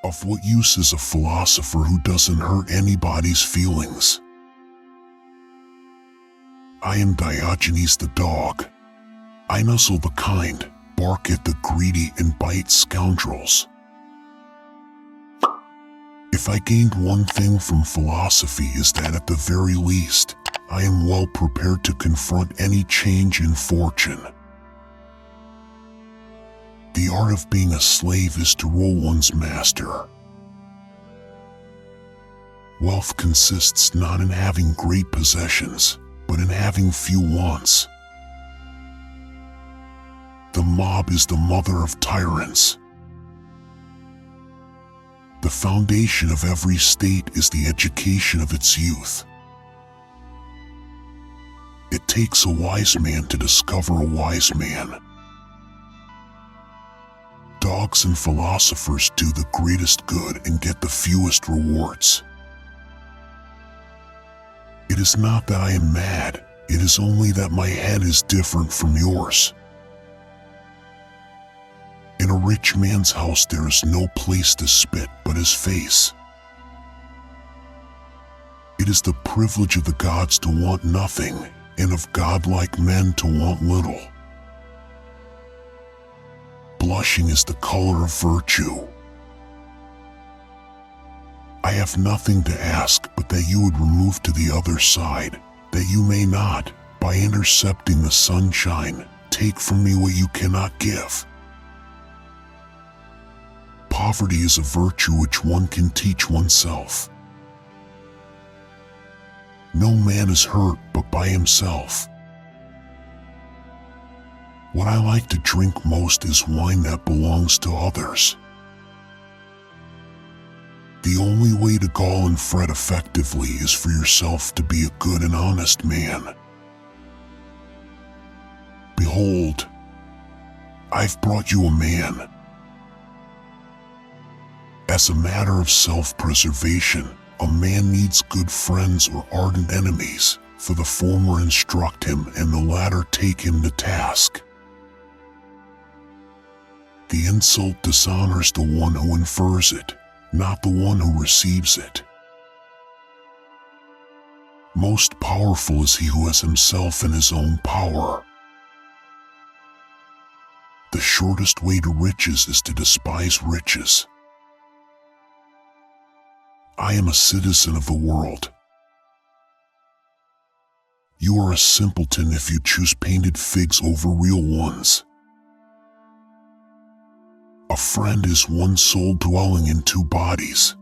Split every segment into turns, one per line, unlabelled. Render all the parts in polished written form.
Of what use is a philosopher who doesn't hurt anybody's feelings? I am Diogenes the dog. I nuzzle the kind, bark at the greedy, and bite scoundrels. If I gained one thing from philosophy, is that at the very least, I am well prepared to confront any change in fortune. The art of being a slave is to rule one's master. Wealth consists not in having great possessions, but in having few wants. The mob is the mother of tyrants. The foundation of every state is the education of its youth. It takes a wise man to discover a wise man. Dogs and philosophers do the greatest good and get the fewest rewards. It is not that I am mad, it is only that my head is different from yours. In a rich man's house there is no place to spit but his face. It is the privilege of the gods to want nothing, and of godlike men to want little. Blushing is the color of virtue. I have nothing to ask but that you would remove to the other side, that you may not, by intercepting the sunshine, take from me what you cannot give. Poverty is a virtue which one can teach oneself. No man is hurt but by himself. What I like to drink most is wine that belongs to others. The only way to gall and fret effectively is for yourself to be a good and honest man. Behold, I've brought you a man. As a matter of self-preservation, a man needs good friends or ardent enemies, for the former instruct him and the latter take him to task. The insult dishonors the one who infers it, not the one who receives it. Most powerful is he who has himself in his own power. The shortest way to riches is to despise riches. I am a citizen of the world. You are a simpleton if you choose painted figs over real ones. A friend is one soul dwelling in two bodies.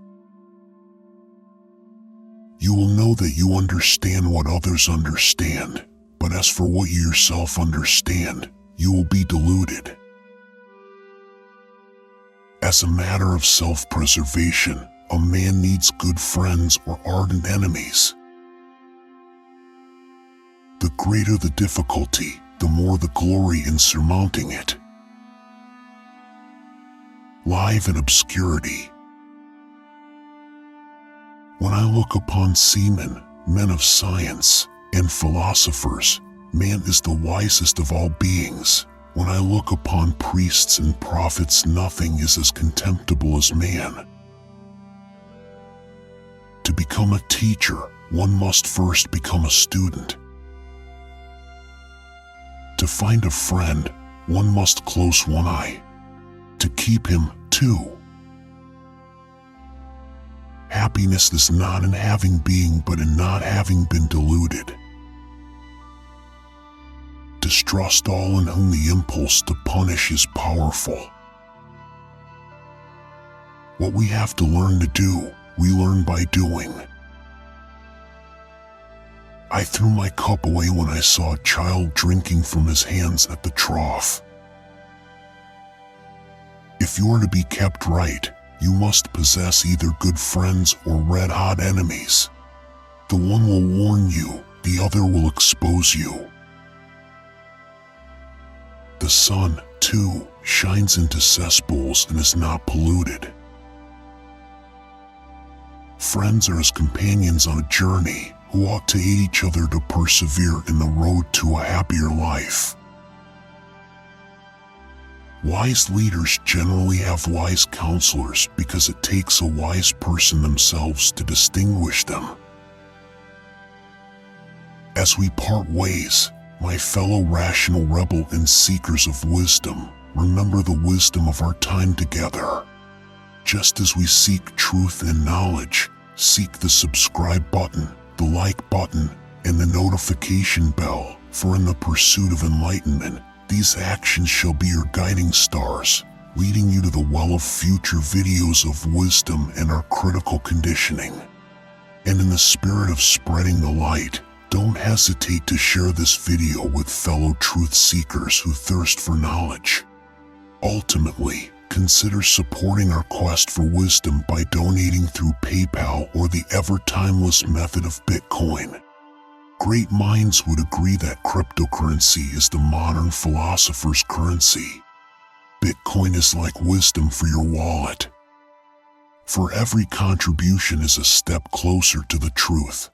You will know that you understand what others understand, but as for what you yourself understand, you will be deluded. As a matter of self-preservation, a man needs good friends or ardent enemies. The greater the difficulty, the more the glory in surmounting it. Live in obscurity. When I look upon seamen, men of science, and philosophers, man is the wisest of all beings. When I look upon priests and prophets, nothing is as contemptible as man. To become a teacher, one must first become a student. To find a friend, one must close one eye. To keep him, too. Happiness is not in having being but in not having been deluded. Distrust all in whom the impulse to punish is powerful. What we have to learn to do, we learn by doing. I threw my cup away when I saw a child drinking from his hands at the trough. If you are to be kept right, you must possess either good friends or red-hot enemies. The one will warn you, the other will expose you. The sun, too, shines into cesspools and is not polluted. Friends are as companions on a journey, who ought to aid each other to persevere in the road to a happier life. Wise leaders generally have wise counselors because it takes a wise person themselves to distinguish them. As we part ways, my fellow rational rebel and seekers of wisdom, remember the wisdom of our time together. Just as we seek truth and knowledge, seek the subscribe button, the like button, and the notification bell, for in the pursuit of enlightenment, these actions shall be your guiding stars, leading you to the well of future videos of wisdom and our critical conditioning. And in the spirit of spreading the light, don't hesitate to share this video with fellow truth seekers who thirst for knowledge. Ultimately, consider supporting our quest for wisdom by donating through PayPal or the ever-timeless method of Bitcoin. Great minds would agree that cryptocurrency is the modern philosopher's currency. Bitcoin is like wisdom for your wallet. For every contribution is a step closer to the truth.